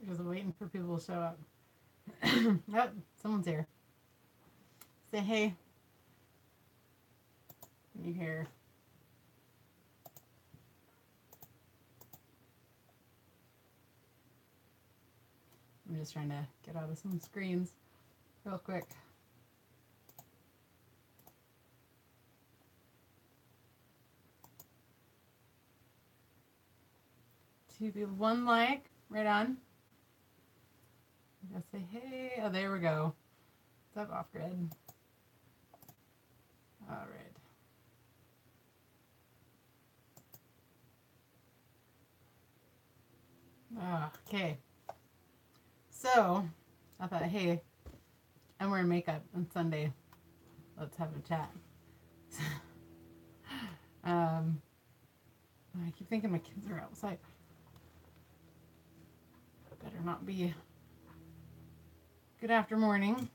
Just waiting for people to show up. Oh, someone's here. Say hey. You hear? I'm just trying to get out of some screens real quick. Two people, one like, right on. I gotta say hey. Oh, there we go. What's up, off grid? All right. Okay. So, I thought, hey, I'm wearing makeup on Sunday. Let's have a chat. I keep thinking my kids are outside. Better not be. Good after morning.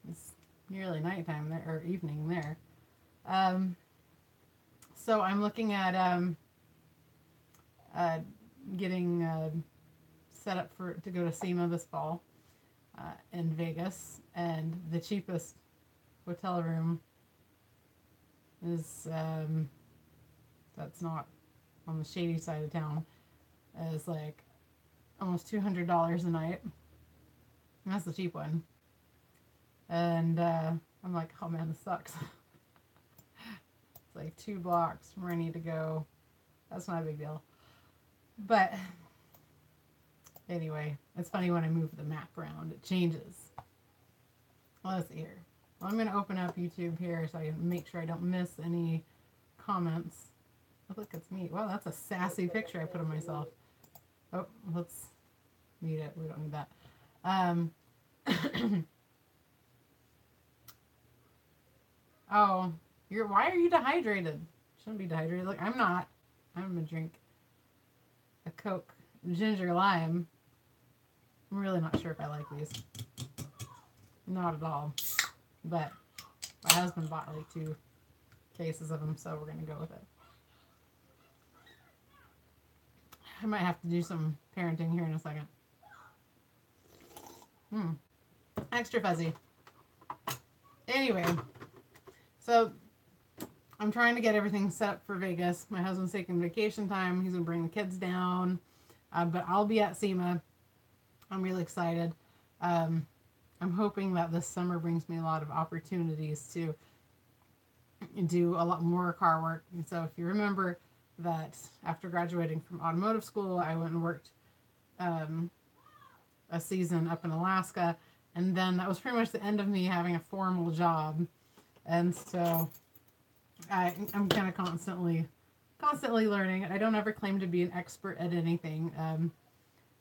It's nearly nighttime there, or evening there. So I'm looking at getting set up to go to SEMA this fall in Vegas, and the cheapest hotel room is that's not on the shady side of town, is like almost $200 a night. And that's the cheap one. And I'm like, oh man, this sucks. It's like 2 blocks from where I need to go. That's not a big deal. But anyway, it's funny when I move the map around, it changes. Let's see here. Well, I'm going to open up YouTube here so I can make sure I don't miss any comments. Oh, look, it's me. Wow, that's a sassy picture I put of myself. Oh, let's mute it. We don't need that. Oh, why are you dehydrated? Shouldn't be dehydrated. Look, I'm not. I'm gonna drink a Coke ginger lime. I'm really not sure if I like these. Not at all. But my husband bought like 2 cases of them, so we're gonna go with it. I might have to do some parenting here in a second. Extra fuzzy. Anyway, so I'm trying to get everything set up for Vegas. My husband's taking vacation time. He's going to bring the kids down. But I'll be at SEMA. I'm really excited. I'm hoping that this summer brings me a lot of opportunities to do a lot more car work. And so if you remember that after graduating from automotive school, I went and worked a season up in Alaska. And then that was pretty much the end of me having a formal job. And so I'm kind of constantly learning. I don't ever claim to be an expert at anything.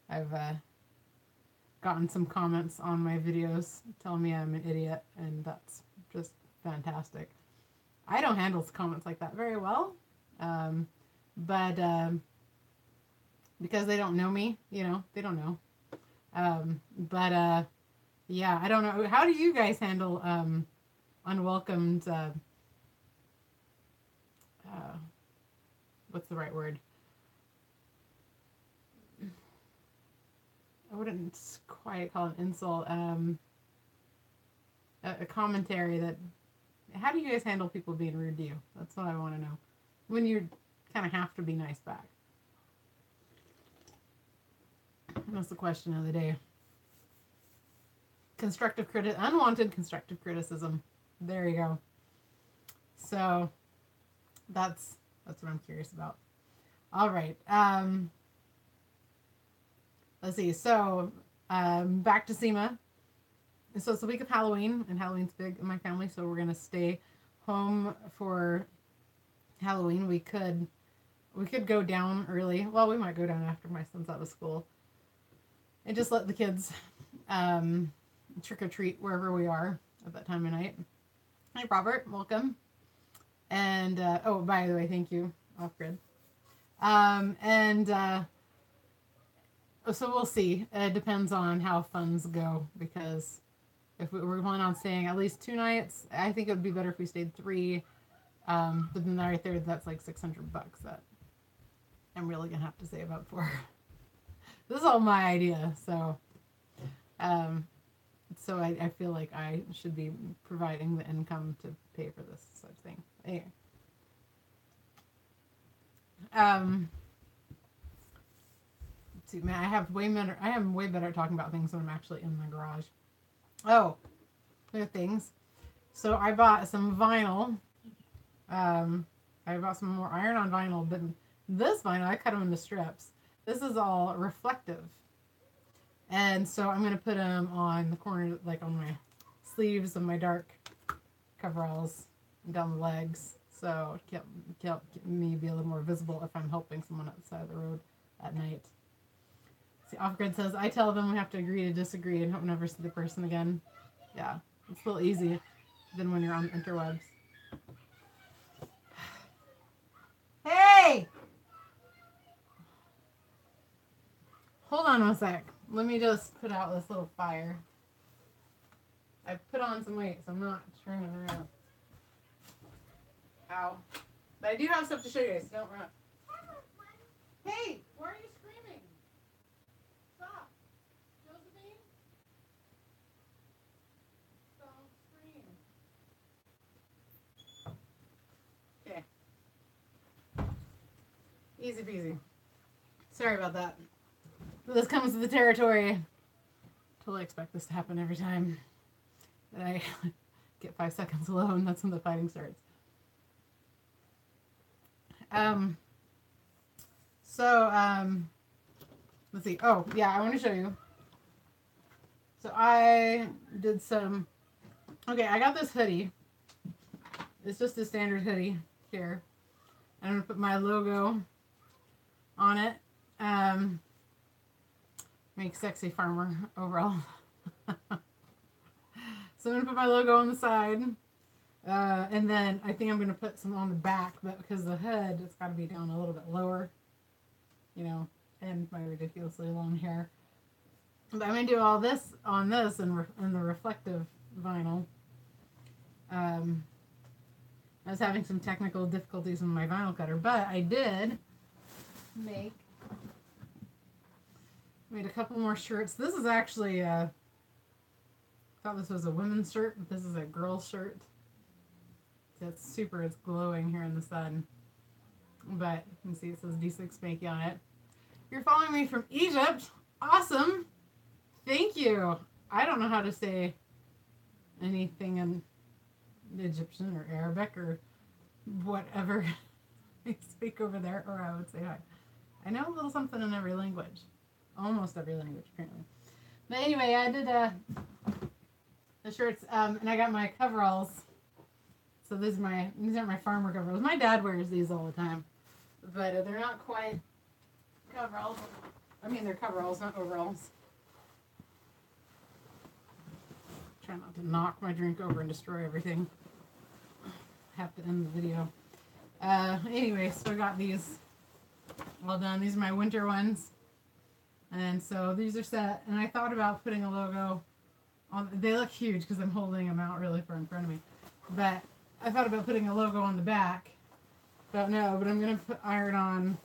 I've gotten some comments on my videos telling me I'm an idiot, and that's just fantastic. I don't handle comments like that very well, but because they don't know me, they don't know. Yeah, I don't know. How do you guys handle unwelcomed? What's the right word? I wouldn't quite call it an insult. A commentary that. How do you guys handle people being rude to you? That's what I want to know. When you kind of have to be nice back. That's the question of the day. Unwanted constructive criticism. There you go. So that's what I'm curious about. All right. Let's see. So back to SEMA. So it's the week of Halloween, and Halloween's big in my family, so we're gonna stay home for Halloween. We could go down early. Well, we might go down after my son's out of school, and just let the kids trick or treat wherever we are at that time of night. Hi, Robert. Welcome. And oh, by the way, thank you. Off grid. So we'll see. It depends on how funds go, because if we're planning on staying at least 2 nights, I think it would be better if we stayed 3. But then right there, that's like $600 that I'm really gonna have to save up for. This is all my idea, so I feel like I should be providing the income to pay for this such thing. Anyway. See, man, I am way better at talking about things when I'm actually in my garage. Oh, there are things. So I bought some vinyl. I bought some more iron-on vinyl, but this vinyl, I cut them into strips. This is all reflective. And so I'm going to put them on the corner, like on my sleeves of my dark coveralls and down the legs. So it help me be a little more visible if I'm helping someone at the side of the road at night. See, Off-Grid says, I tell them we have to agree to disagree and hope never see the person again. Yeah, it's a little easier than when you're on the interwebs. Hey! Hold on one sec. Let me just put out this little fire. I put on some weight, so I'm not turning around. Ow. But I do have stuff to show you, so don't run. Hey! Why are you screaming? Stop. Josephine? Don't scream. Okay. Easy peasy. Sorry about that. This comes with the territory. Totally expect this to happen every time that I get 5 seconds alone. That's when the fighting starts. Let's see. Oh, yeah, I want to show you. So I did some, okay, I got this hoodie. It's just a standard hoodie here. I'm going to put my logo on it. Make sexy farmer overall. So I'm going to put my logo on the side. And then I think I'm going to put some on the back, but because the hood, it's got to be down a little bit lower, you know, and my ridiculously long hair. But I'm going to do all this on this and the reflective vinyl. I was having some technical difficulties with my vinyl cutter, but I did made a couple more shirts. This is actually, I thought this was a women's shirt, but this is a girl's shirt. It's glowing here in the sun. But you can see it says D6 Spanky on it. You're following me from Egypt. Awesome. Thank you. I don't know how to say anything in Egyptian or Arabic or whatever I speak over there, or I would say hi. I know a little something in every language. Almost every language, apparently. But anyway, I did the shirts, and I got my coveralls. So these aren't my farmer coveralls. My dad wears these all the time, but they're not quite coveralls. I mean, they're coveralls, not overalls. Try not to knock my drink over and destroy everything. Have to end the video. Anyway, so I got these all done. These are my winter ones. And so these are set. And I thought about putting a logo on. They look huge because I'm holding them out really far in front of me. But I thought about putting a logo on the back. Don't know, but I'm going to iron on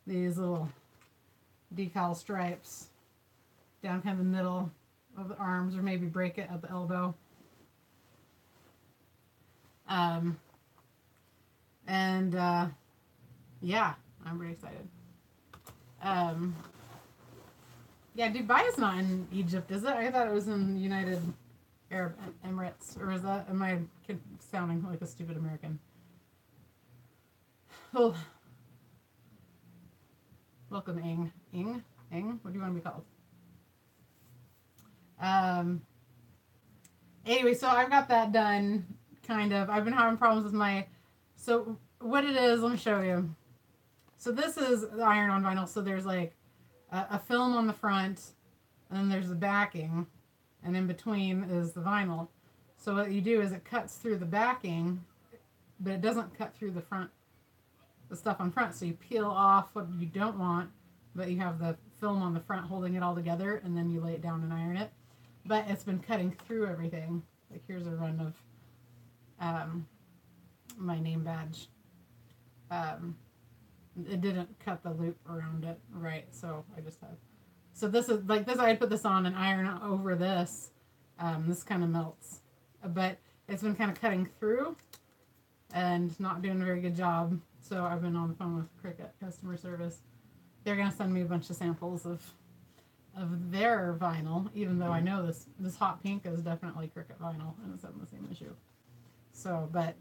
these little decal stripes down kind of the middle of the arms, or maybe break it at the elbow. Yeah, I'm pretty excited. Yeah, Dubai is not in Egypt, is it? I thought it was in United Arab Emirates, or is that, am I sounding like a stupid American? Oh. Welcome, Ing. Ing? What do you want to be called? Anyway, so I've got that done, kind of. I've been having problems with my, so what it is, let me show you. So this is the iron-on vinyl, so there's like a film on the front, and then there's the backing, and in between is the vinyl. So what you do is it cuts through the backing, but it doesn't cut through the front, the stuff on front. So you peel off what you don't want, but you have the film on the front holding it all together, and then you lay it down and iron it. But it's been cutting through everything. Like here's a run of my name badge. It didn't cut the loop around it right, so I just have So this is like this. I'd put this on and iron over this. This kind of melts, but it's been kind of cutting through and not doing a very good job. So I've been on the phone with Cricut customer service. They're gonna send me a bunch of samples of their vinyl, even though I know this hot pink is definitely Cricut vinyl and it's having the same issue. So, but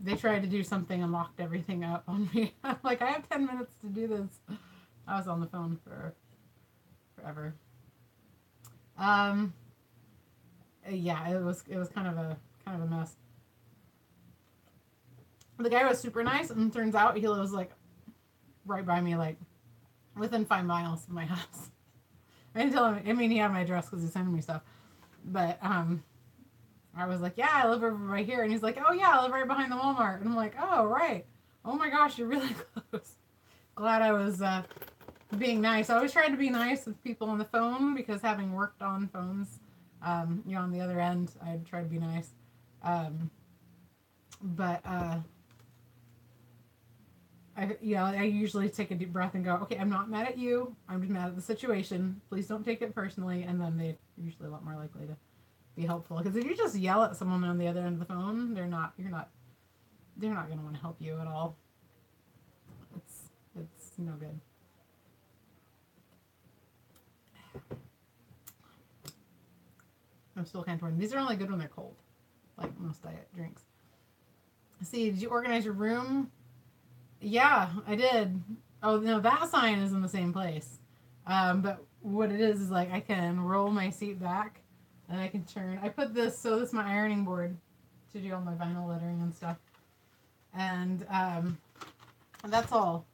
they tried to do something and locked everything up on me. I'm like, I have 10 minutes to do this. I was on the phone for forever. Yeah, it was kind of a mess. The guy was super nice, and turns out he lives like right by me, like within 5 miles of my house. I didn't tell him. I mean, he had my address because he sent me stuff, but I was like, yeah, I live over right here, and he's like, oh yeah, I live right behind the Walmart, and I'm like, oh right, oh my gosh, you're really close. Glad I was being nice. I always tried to be nice with people on the phone because having worked on phones, you know, on the other end, I'd try to be nice. But I usually take a deep breath and go, okay, I'm not mad at you. I'm just mad at the situation. Please don't take it personally. And then they're usually a lot more likely to be helpful. Because if you just yell at someone on the other end of the phone, they're not going to want to help you at all. It's no good. I'm still kind of torn. These are only good when they're cold, like most diet drinks. See, did you organize your room? Yeah, I did. Oh, no, that sign is in the same place. But what it is like I can roll my seat back and I can turn. I put this, so this is my ironing board to do all my vinyl lettering and stuff. And that's all.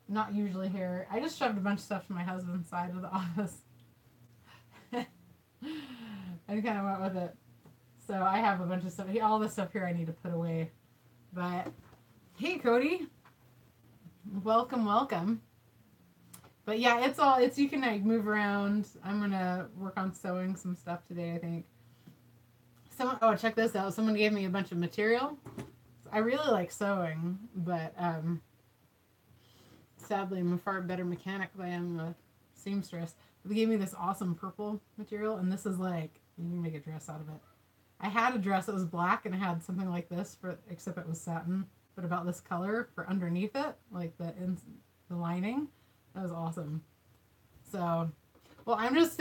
Not usually here. I just shoved a bunch of stuff to my husband's side of the office. I kind of went with it. So I have a bunch of stuff. All this stuff here I need to put away. But hey, Cody. Welcome, welcome. But yeah, it's you can like move around. I'm gonna work on sewing some stuff today, I think. Oh, check this out. Someone gave me a bunch of material. I really like sewing, but sadly I'm a far better mechanic than I am a seamstress. They gave me this awesome purple material, and this is like, you can make a dress out of it. I had a dress that was black, and I had something like this, except it was satin, but about this color for underneath it, like the lining. That was awesome. So, well, I'm just,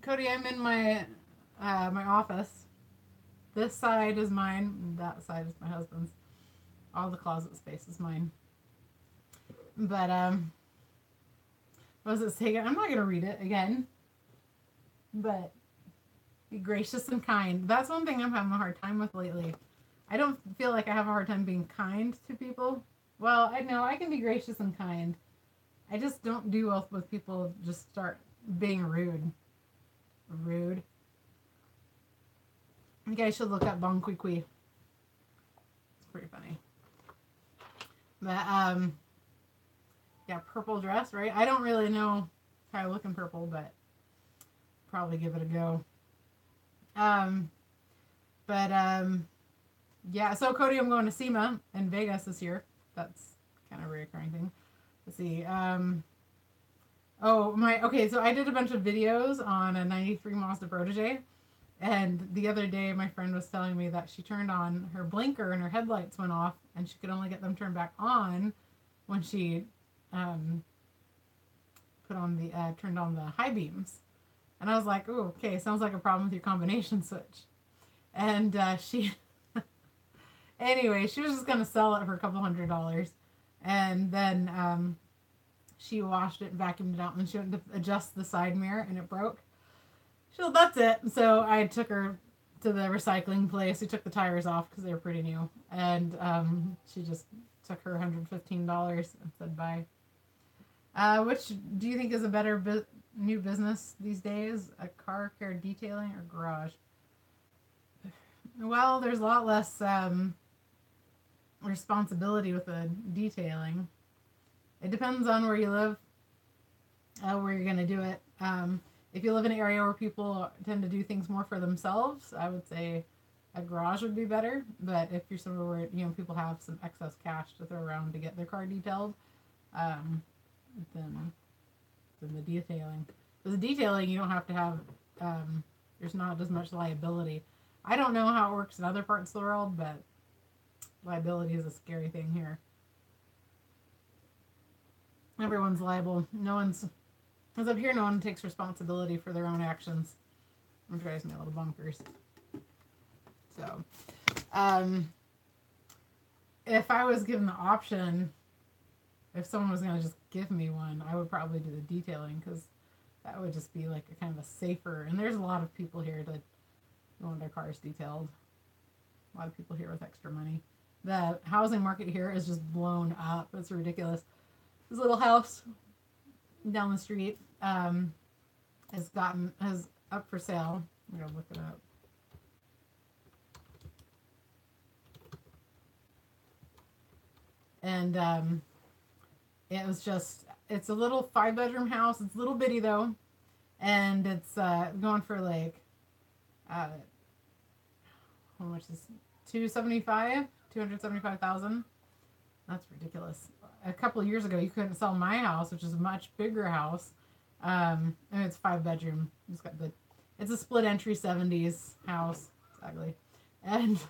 Cody, I'm in my office. This side is mine, and that side is my husband's. All the closet space is mine. But, what does it say? I'm not going to read it again. But, be gracious and kind. That's one thing I'm having a hard time with lately. I don't feel like I have a hard time being kind to people. Well, I know I can be gracious and kind. I just don't do well with people just start being rude. Rude. You guys should look up Bon Qui Qui. It's pretty funny. But, yeah, purple dress, right? I don't really know how I look in purple, but probably give it a go. Yeah, so Cody, I'm going to SEMA in Vegas this year. That's kind of a recurring thing. Let's see. Okay, so I did a bunch of videos on a 93 Mazda Protege, and the other day my friend was telling me that she turned on her blinker and her headlights went off, and she could only get them turned back on when she turned on the high beams. And I was like, oh, okay, sounds like a problem with your combination switch. And anyway, she was just going to sell it for a couple $100. And then she washed it and vacuumed it out, and she went to adjust the side mirror, and it broke. She said, that's it. So I took her to the recycling place. We took the tires off because they were pretty new. And she just took her $115 and said bye. Which do you think is a better new business these days? A car care detailing or garage? Well, there's a lot less responsibility with the detailing. It depends on where you live, where you're going to do it. If you live in an area where people tend to do things more for themselves, I would say a garage would be better. But if you're somewhere where people have some excess cash to throw around to get their car detailed, then the detailing. With the detailing, you don't have to have, there's not as much liability. I don't know how it works in other parts of the world, but liability is a scary thing here. Everyone's liable. No one's, as up here, no one takes responsibility for their own actions. It drives me a little bonkers. So, if I was given the option, if someone was going to just give me one, I would probably do the detailing, because that would just be like a kind of a safer, and there's a lot of people here that want their cars detailed. A lot of people here with extra money. The housing market here is just blown up. It's ridiculous. This little house down the street is up for sale. I'm gonna look it up. And it was just, it's a little 5-bedroom house. It's a little bitty though, and it's going for like how much is $275,000. That's ridiculous. A couple of years ago, you couldn't sell my house, which is a much bigger house. And it's 5-bedroom. It's a split entry 70s house. It's ugly, and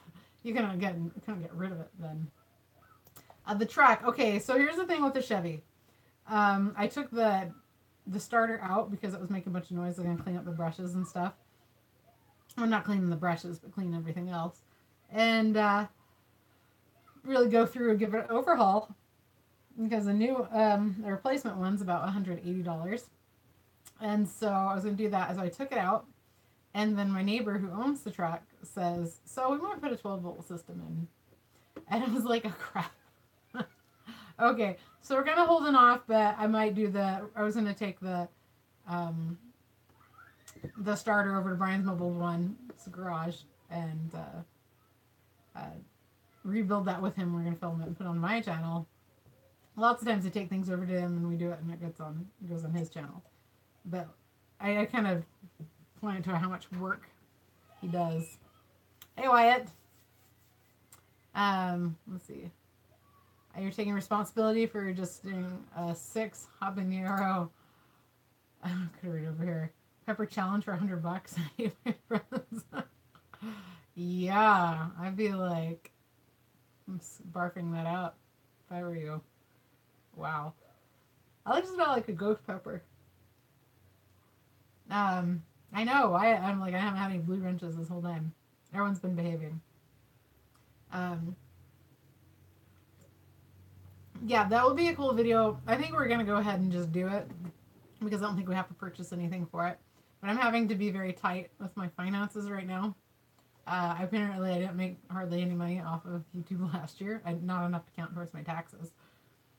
you couldn't get rid of it then. The truck. Okay, so here's the thing with the Chevy. I took the starter out because it was making a bunch of noise. I'm gonna clean up the brushes and stuff. I'm not cleaning the brushes, but clean everything else, and really go through and give it an overhaul, because the replacement one's about $180. And so I was going to do that as I took it out. And then my neighbor who owns the truck says, so we want to put a 12-volt system in. And I was like, oh crap. Okay, so we're kind of holding off, but I might do I was going to take the starter over to Brian's Mobile One, it's a garage, and rebuild that with him. We're going to film it and put it on my channel. Lots of times I take things over to him and we do it, and it goes on his channel. But I kind of point to how much work he does. Hey Wyatt. Let's see. You're taking responsibility for just doing a 6 habanero. I'm gonna read over here. Pepper challenge for $100. Yeah, I'd be like, I'm barfing that out if I were you. Wow. I like just about like a ghost pepper. I know. I'm like, I haven't had any blue wrenches this whole time. Everyone's been behaving. Yeah, that would be a cool video. I think we're gonna go ahead and just do it, because I don't think we have to purchase anything for it. But I'm having to be very tight with my finances right now. Apparently I didn't make hardly any money off of YouTube last year. Not enough to count towards my taxes,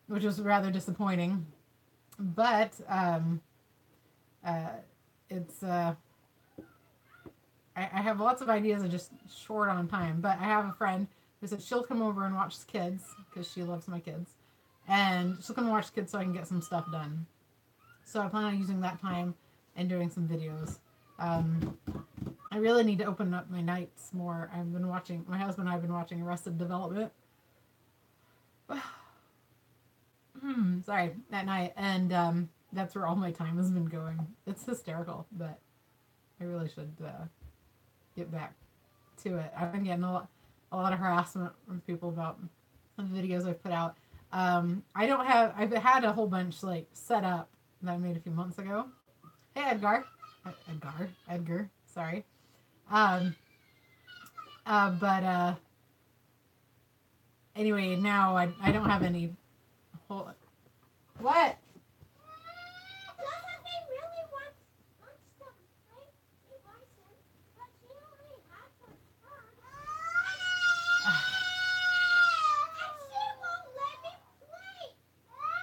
which was rather disappointing. But it's I have lots of ideas. I'm just short on time. But I have a friend who said she'll come over and watch the kids, because she loves my kids, and she'll come and watch the kids so I can get some stuff done. So I plan on using that time and doing some videos. I really need to open up my nights more. My husband and I have been watching Arrested Development. Sorry, at night, and that's where all my time has been going. It's hysterical, but I really should get back to it. I've been getting a lot of harassment from people about the videos I've put out. I've had a whole bunch like set up that I made a few months ago. Hey Edgar, sorry. But anyway, now I don't have any whole. What?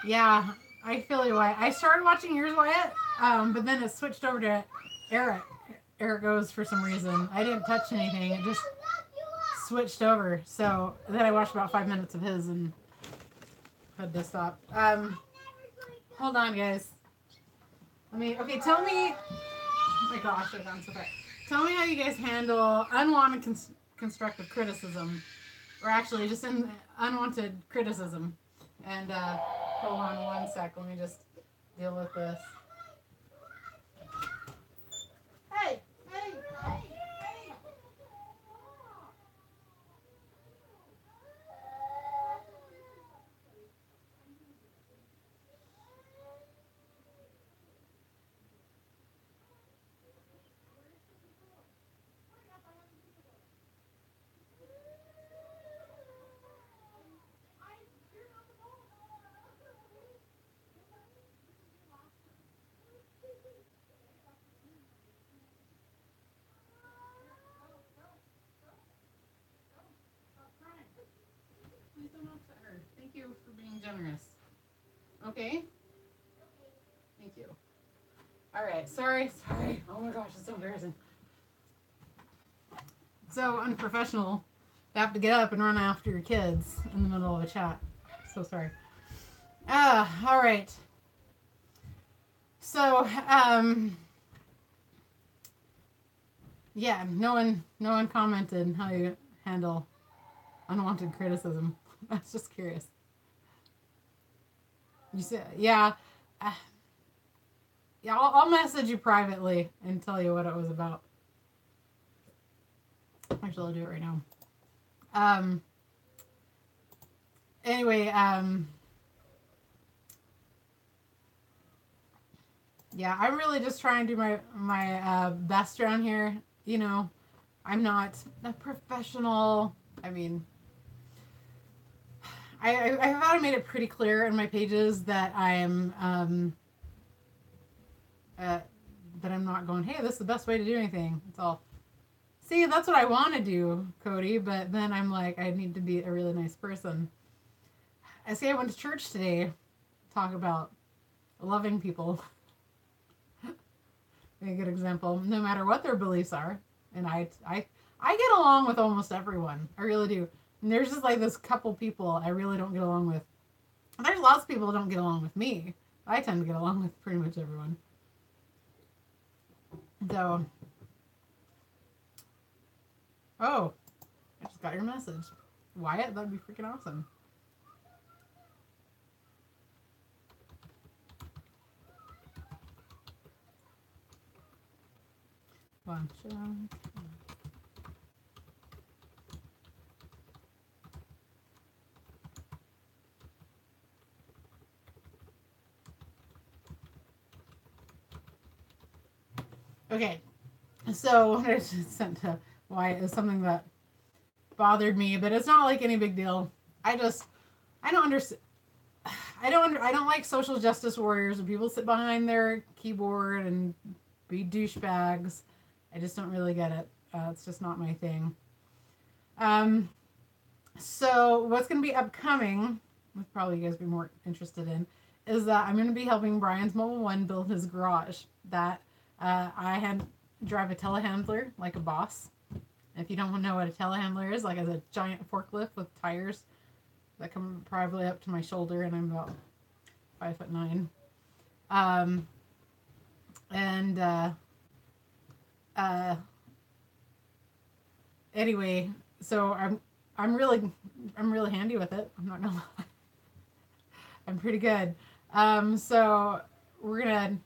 Yeah, I feel you, Wyatt. I started watching yours, Wyatt, but then it switched over to Eric. Eric goes for some reason. I didn't touch anything. It just switched over. So then I watched about 5 minutes of his and had to stop. Hold on, guys. Okay, tell me. Oh my gosh, I sound so bad. Tell me how you guys handle unwanted constructive criticism, or actually just unwanted criticism. And hold on one sec. Let me just deal with this. generous. Okay? Thank you. All right. Sorry. Oh my gosh, it's so embarrassing. So unprofessional to have to get up and run after your kids in the middle of a chat. So sorry. All right. So, yeah, no one commented how you handle unwanted criticism. I was just curious. You said, yeah, yeah. I'll message you privately and tell you what it was about. Actually, I'll do it right now. Anyway, yeah, I'm really just trying to do my best around here. You know, I'm not a professional. I mean, I thought I made it pretty clear in my pages that I am that I'm not going, hey, this is the best way to do anything. It's all, see, that's what I want to do, Cody, but then I'm like, I need to be a really nice person. I see I went to church today, talk about loving people. A good example, no matter what their beliefs are. And I get along with almost everyone. I really do. And there's just like this couple people I really don't get along with. And there's lots of people who don't get along with me. I tend to get along with pretty much everyone. So, oh, I just got your message. Wyatt, that'd be freaking awesome. Bunch of... Okay, so what I just sent to Wyatt is something that bothered me, but it's not like any big deal. I don't understand. I don't like social justice warriors when people sit behind their keyboard and be douchebags. I just don't really get it. It's just not my thing. So what's going to be upcoming, which probably you guys be more interested in, is that I'm going to be helping Brian's Mobile One build his garage. That I drive a telehandler like a boss. If you don't know what a telehandler is, like it's a giant forklift with tires that come probably up to my shoulder, and I'm about 5'9". Anyway, so I'm really handy with it. I'm not gonna lie. I'm pretty good. So we're gonna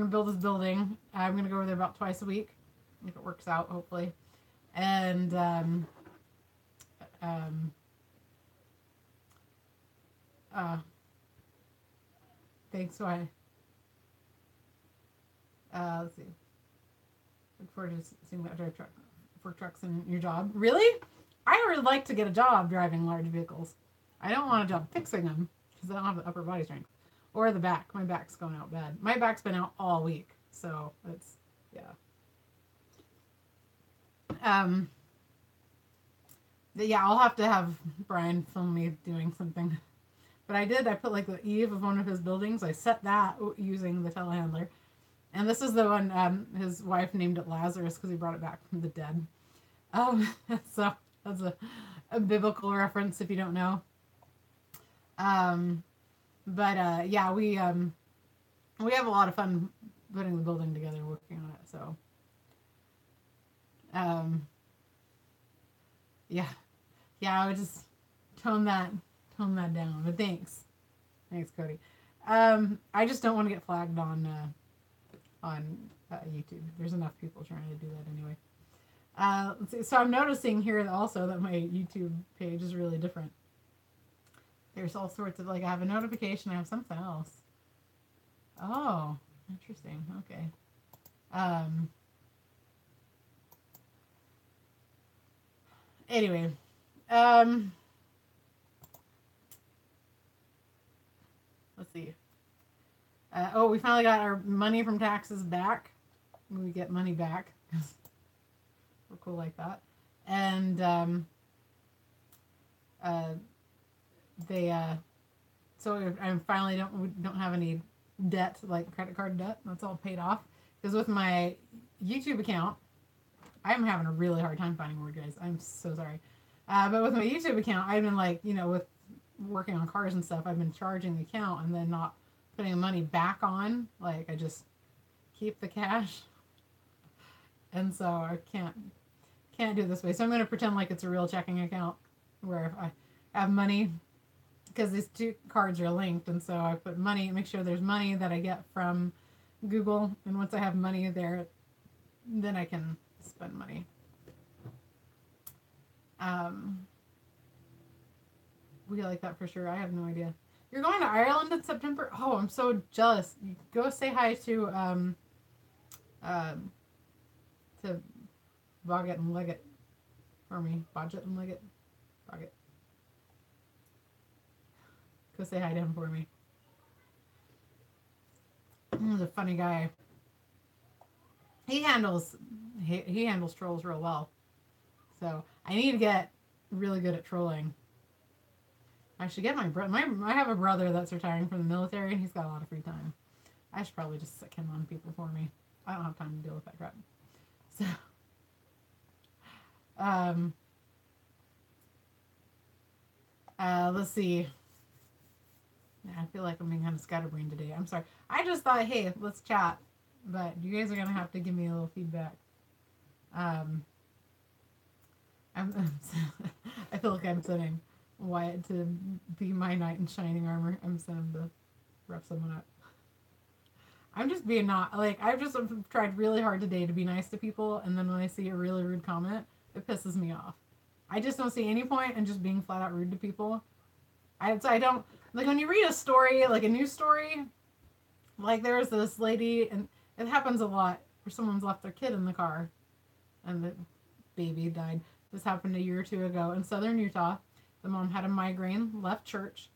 build this building. I'm gonna go over there about twice a week, if it works out, hopefully. And thanks. So let's see. Look forward to seeing that drive trucks in your job. Really? I would like to get a job driving large vehicles. I don't want a job fixing them because I don't have the upper body strength or the back. My back's going out bad. My back's been out all week, so it's yeah. Yeah, I'll have to have Brian film me doing something. But I put like the eave of one of his buildings. I set that using the telehandler. And this is the one his wife named it Lazarus because he brought it back from the dead. So that's a biblical reference if you don't know. Yeah, we have a lot of fun putting the building together, working on it. So, yeah, I would just tone that down. But thanks, Cody. I just don't want to get flagged on YouTube. There's enough people trying to do that anyway. Let's see. So I'm noticing here also that my YouTube page is really different. There's all sorts of, like, I have a notification, I have something else. Oh, interesting. Okay. Anyway, let's see. We finally got our money from taxes back. We get money back. We're cool like that. And so I finally don't have any debt, like credit card debt. That's all paid off. Because with my YouTube account, I'm having a really hard time finding word, guys. I'm so sorry. But with my YouTube account, I've been like, with working on cars and stuff, I've been charging the account and then not putting the money back on. Like, I just keep the cash. And so I can't do it this way. So I'm going to pretend like it's a real checking account where if I have money, because these two cards are linked, and so I put money, make sure there's money that I get from Google, and once I have money there, then I can spend money. We like that for sure. I have no idea. You're going to Ireland in September? Oh, I'm so jealous. Go say hi to Boggett and Leggett for me. Bodgett and Leggett. Boggett. Go say hi to him for me. He's a funny guy. He handles trolls real well. So I need to get really good at trolling. I should get I have a brother that's retiring from the military and he's got a lot of free time. I should probably just stick him on people for me. I don't have time to deal with that crap. So let's see. I feel like I'm being kind of scatterbrained today. I'm sorry. I just thought, hey, let's chat. But you guys are going to have to give me a little feedback. I feel like I'm sending Wyatt to be my knight in shining armor. I'm sending him to rough someone up. I'm just being I've just tried really hard today to be nice to people, and then when I see a really rude comment, it pisses me off. I just don't see any point in just being flat out rude to people. I don't, like when you read a story, like a news story, like there's this lady, and it happens a lot, where someone's left their kid in the car, and the baby died. This happened a year or two ago in southern Utah. The mom had a migraine, left church,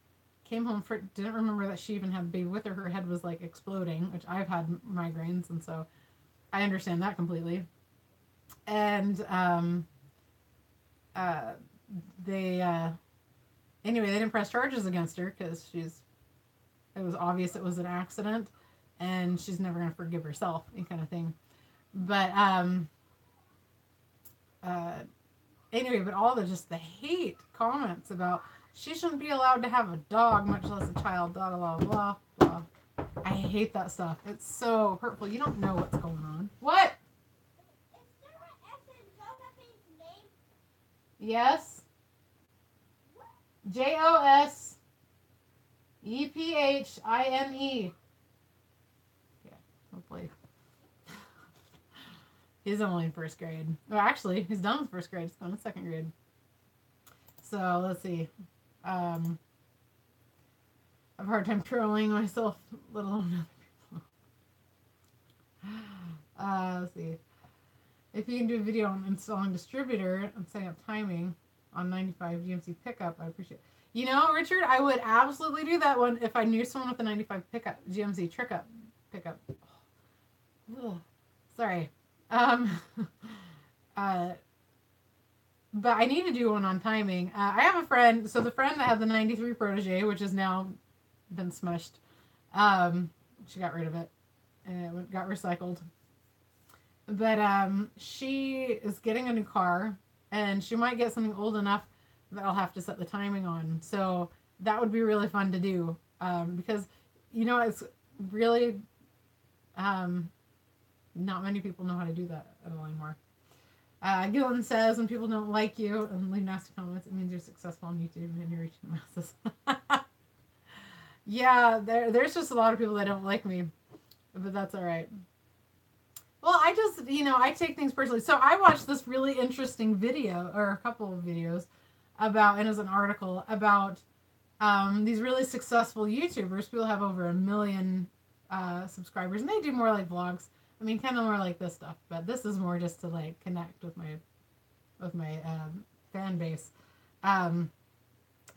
came home, didn't remember that she even had the baby with her. Her head was like exploding, which I've had migraines, and so I understand that completely. And anyway, they didn't press charges against her because it was obvious it was an accident, and she's never going to forgive herself, kind of thing. But anyway, but all the hate comments about she shouldn't be allowed to have a dog, much less a child, blah, blah, blah, blah. I hate that stuff. It's so hurtful. You don't know what's going on. What? Is there an S in Josephine's name? Yes. Josephine. Yeah, hopefully. He's only in first grade. Well, actually, he's done with first grade. He's going to second grade. So, let's see. I have a hard time trolling myself, let alone other people. Let's see. If you can do a video on installing distributor and setting up timing on 95 GMC pickup, I appreciate it. Richard, I would absolutely do that one if I knew someone with a 95 GMC pickup. Ugh, sorry. But I need to do one on timing. I have a friend, so the friend that had the 93 Protege, which has now been smushed, she got rid of it, and it got recycled. But she is getting a new car, and she might get something old enough that I'll have to set the timing on. So that would be really fun to do, because, it's really, not many people know how to do that at all anymore. Gillen says, when people don't like you and leave nasty comments, it means you're successful on YouTube and you're reaching the masses. Yeah, there's just a lot of people that don't like me, but that's all right. Well, I just, I take things personally. So I watched this really interesting video, or a couple of videos, and it was an article about these really successful YouTubers. People have over 1 million subscribers, and they do more like vlogs. I mean, kind of more like this stuff, but this is more just to connect with my fan base,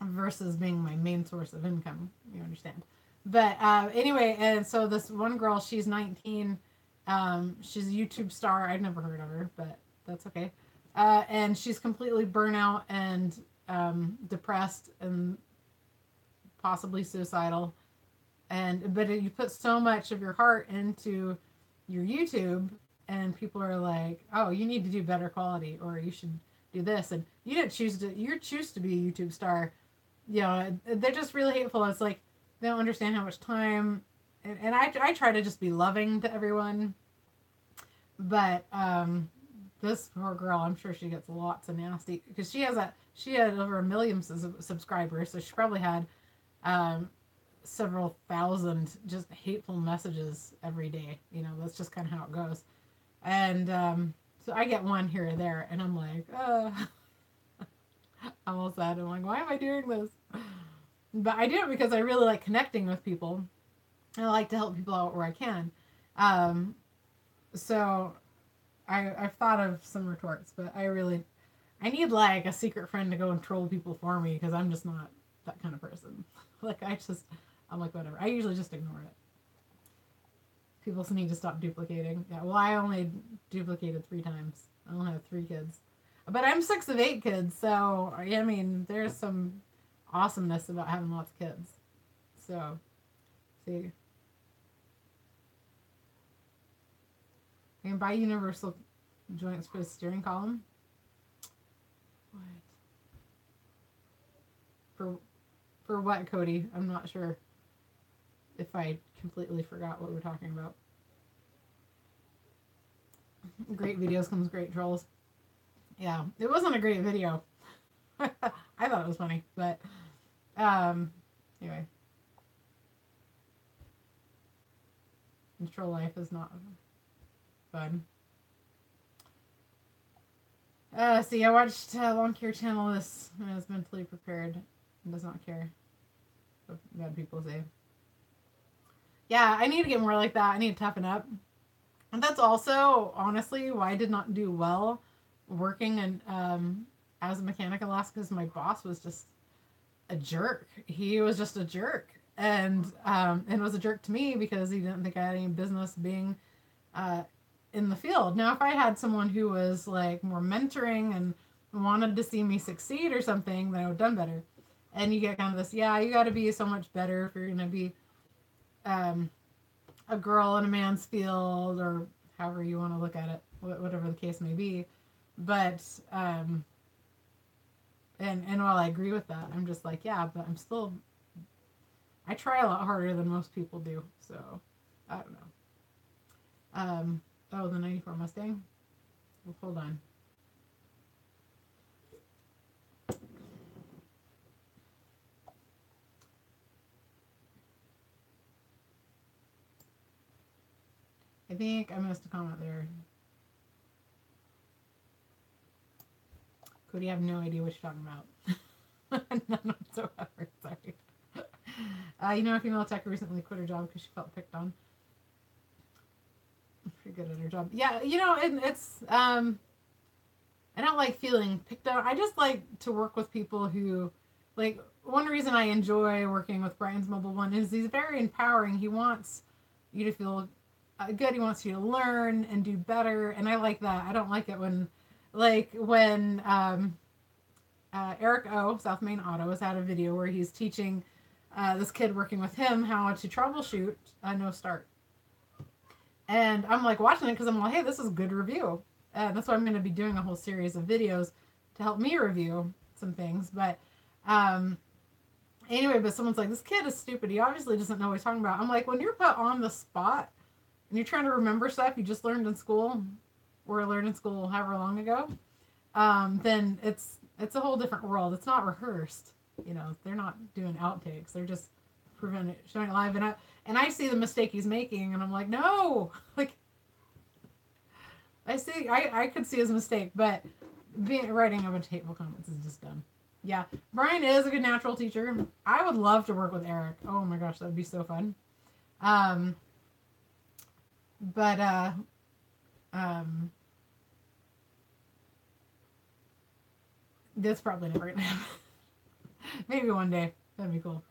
versus being my main source of income. You understand? But anyway, and so this one girl, she's 19. She's a YouTube star. I've never heard of her, but that's okay. And she's completely burnout and depressed and possibly suicidal. But you put so much of your heart into your YouTube, and people are like, oh, you need to do better quality, or you should do this, and you didn't choose to. You choose to be a YouTube star. You know, they're just really hateful. It's like they don't understand how much time, and I try to just be loving to everyone, but this poor girl, I'm sure she gets lots of nasty, because she had over 1 million subscribers, so she probably had several thousand just hateful messages every day. You know, that's just kind of how it goes. And so I get one here or there, and I'm like, I'm all sad. I'm like, why am I doing this? But I do it because I really like connecting with people. I like to help people out where I can. So I've thought of some retorts, but I need like a secret friend to go and troll people for me, because I'm just not that kind of person. Like I'm like, whatever. I usually just ignore it. People need to stop duplicating. Yeah, well, I only duplicated 3 times. I only have 3 kids. But I'm 6 of 8 kids, so, I mean, there's some awesomeness about having lots of kids. So, see. I can buy universal joints for the steering column. What? For what, Cody? I'm not sure if I completely forgot what we were talking about. Great videos comes great trolls. Yeah, it wasn't a great video. I thought it was funny, but anyway. Troll life is not fun. See, I watched Lawn Care Channel. This man is mentally prepared and does not care what bad people say. Yeah, I need to get more like that. I need to toughen up. And that's also, honestly, why I did not do well working and as a mechanic in Alaska, because my boss was just a jerk. He was just a jerk. And was a jerk to me because he didn't think I had any business being in the field. Now, if I had someone who was like more mentoring and wanted to see me succeed or something, then I would have done better. And you get kind of this, yeah, you got to be so much better if you're going to be a girl in a man's field, or however you want to look at it, whatever the case may be. But and while I agree with that, I'm just like, yeah, but I try a lot harder than most people do. So I don't know. Oh, the 94 Mustang. Well, hold on. I think I missed a comment there. Cody, I have no idea what you're talking about. None whatsoever. Sorry. You know, a female tech recently quit her job because she felt picked on. Pretty good at her job. Yeah, you know, it's I don't like feeling picked on. I just like to work with people who, like, one reason I enjoy working with Brian's Mobile One is he's very empowering. He wants you to feel good. He wants you to learn and do better, and I like that. I don't like it when Eric O, South Main Auto, has had a video where he's teaching this kid working with him how to troubleshoot a no start. And I'm like watching it because I'm like, hey, this is a good review. That's why I'm going to be doing a whole series of videos to help me review some things. But anyway, but someone's like, this kid is stupid. He obviously doesn't know what he's talking about. I'm like, when you're put on the spot and you're trying to remember stuff you just learned in school or learned in school however long ago, then it's a whole different world. It's not rehearsed. You know, they're not doing outtakes. They're just showing it live. And I see the mistake he's making, and I'm like, no, like, I could see his mistake, but writing a bunch of hateful comments is just dumb. Yeah, Brian is a good natural teacher. I would love to work with Eric. Oh my gosh, that would be so fun. That's probably never gonna happen. Maybe one day. That'd be cool.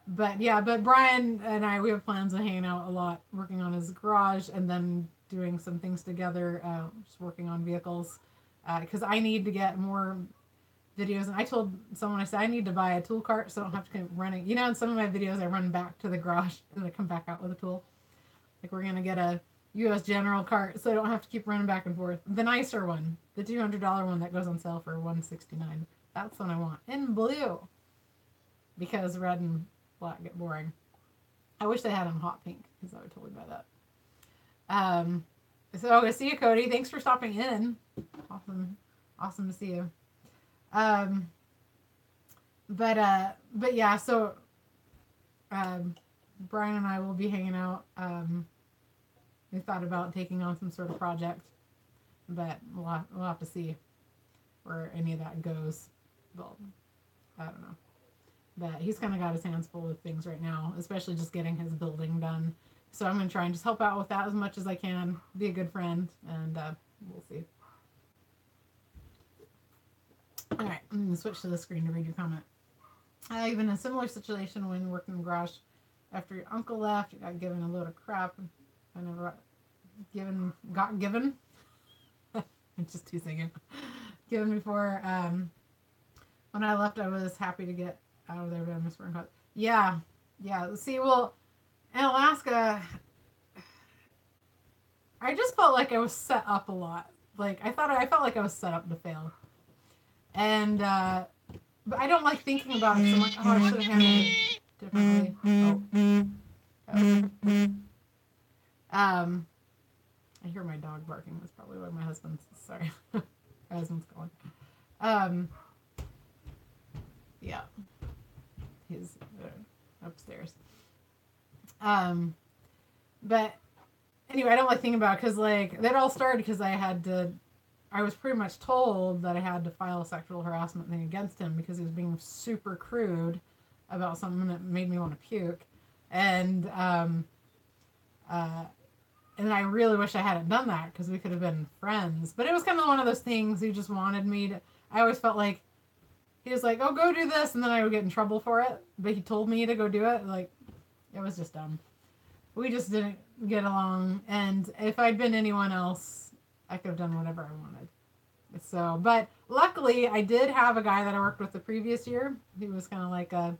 But Brian and I, we have plans of hanging out a lot, working on his garage, and then doing some things together, just working on vehicles. Because I need to get more videos, and I told someone, I said, I need to buy a tool cart so I don't have to keep running. You know, in some of my videos, I run back to the garage and I come back out with a tool. Like, we're going to get a U.S. General cart so I don't have to keep running back and forth. The nicer one, the $200 one that goes on sale for $169. That's what I want. In blue. Because red and black get boring. I wish they had them hot pink, because I would totally buy that. So I see you, Cody. Thanks for stopping in. Awesome to see you. But yeah, so Brian and I will be hanging out. We thought about taking on some sort of project, but we'll have to see where any of that goes. Well, I don't know. But he's kind of got his hands full with things right now, especially just getting his building done. So I'm going to try and just help out with that as much as I can, be a good friend, and we'll see. All right, I'm going to switch to the screen to read your comment. Even a similar situation when working in the garage. After your uncle left, you got given a load of crap. I never got given. I'm just too singing. Given before. When I left, I was happy to get out of there, but I miss working hard. Yeah. See, well, in Alaska, I just felt like I was set up a lot. Like, I felt like I was set up to fail. And, but I don't like thinking about it so much. Oh, I should have handled it differently. I hear my dog barking. That's probably why my husband's, sorry. My husband's calling. Yeah. He's upstairs. But anyway, I don't like thinking about it because, like, that all started because I was pretty much told that I had to file a sexual harassment thing against him because he was being super crude about something that made me want to puke. And I really wish I hadn't done that because we could have been friends. But it was kind of one of those things he just wanted me to. I always felt like he was like, oh, go do this. And then I would get in trouble for it. But he told me to go do it. Like, it was just dumb. We just didn't get along. And if I'd been anyone else, I could have done whatever I wanted. So, but luckily, I did have a guy that I worked with the previous year. He was kind of like an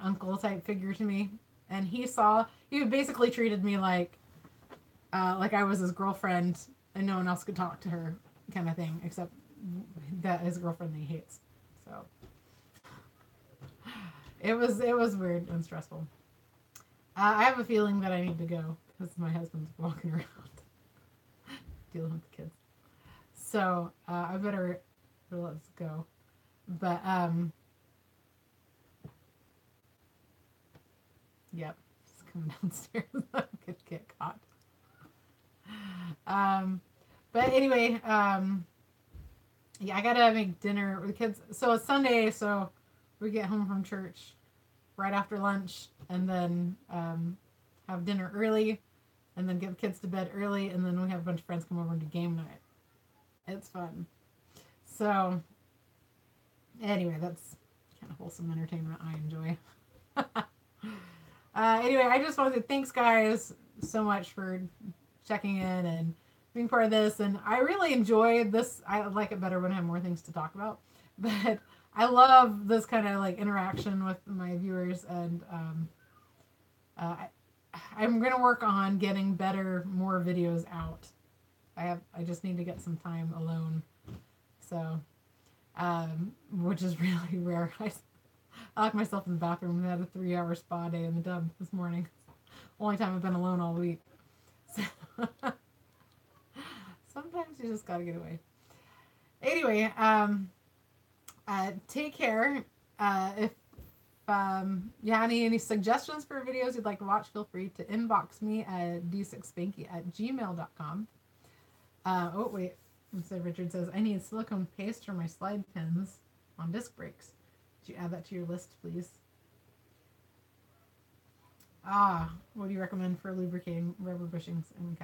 uncle type figure to me. And he basically treated me like I was his girlfriend and no one else could talk to her kind of thing, except that his girlfriend he hates. So it was weird and stressful. I have a feeling that I need to go because my husband's walking around dealing with the kids. So I better let's go. But yep, just come downstairs. I could get caught. But anyway, yeah, I gotta make dinner with the kids. So it's Sunday, so we get home from church right after lunch, and then have dinner early, and then get the kids to bed early, and then we have a bunch of friends come over and do game night. It's fun. So anyway, that's kind of wholesome entertainment I enjoy. Anyway, I just want to say thanks, guys, so much for checking in and being part of this. And I really enjoy this. I like it better when I have more things to talk about. But I love this kind of like interaction with my viewers. And I'm going to work on getting more videos out. I just need to get some time alone. So, which is really rare. I locked myself in the bathroom and had a 3-hour spa day in the tub this morning. Only time I've been alone all week. So sometimes you just gotta get away. Anyway, take care. If you have any suggestions for videos you'd like to watch, feel free to inbox me at d6spanky@gmail.com. Oh, wait. Instead, Richard says, I need silicone paste for my slide pins on disc brakes. Could you add that to your list, please? What do you recommend for lubricating rubber bushings and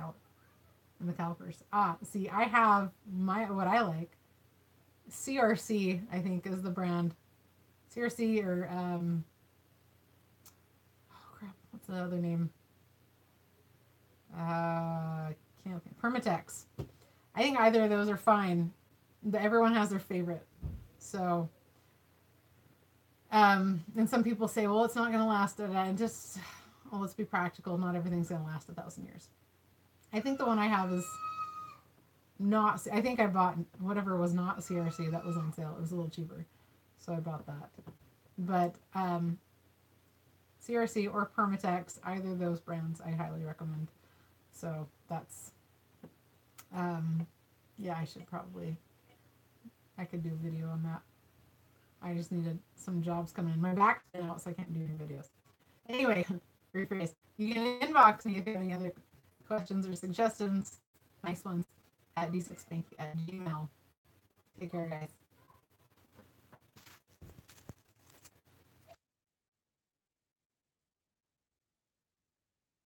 the calipers? See, I have what I like. CRC, I think, is the brand. CRC or, oh crap, what's the other name? Can't think. Permatex. I think either of those are fine. Everyone has their favorite. So, and some people say, well, it's not going to last. And just, well, let's be practical. Not everything's going to last 1,000 years. I think the one I have is not, I think I bought whatever was not CRC that was on sale. It was a little cheaper. So I bought that. But CRC or Permatex, either of those brands, I highly recommend. So that's, yeah, I could do a video on that. I just needed some jobs coming in. My back's been out, so I can't do any videos. Anyway, rephrase. You can inbox me if you have any other questions or suggestions. Nice ones at d6bank@gmail.com. Take care, guys.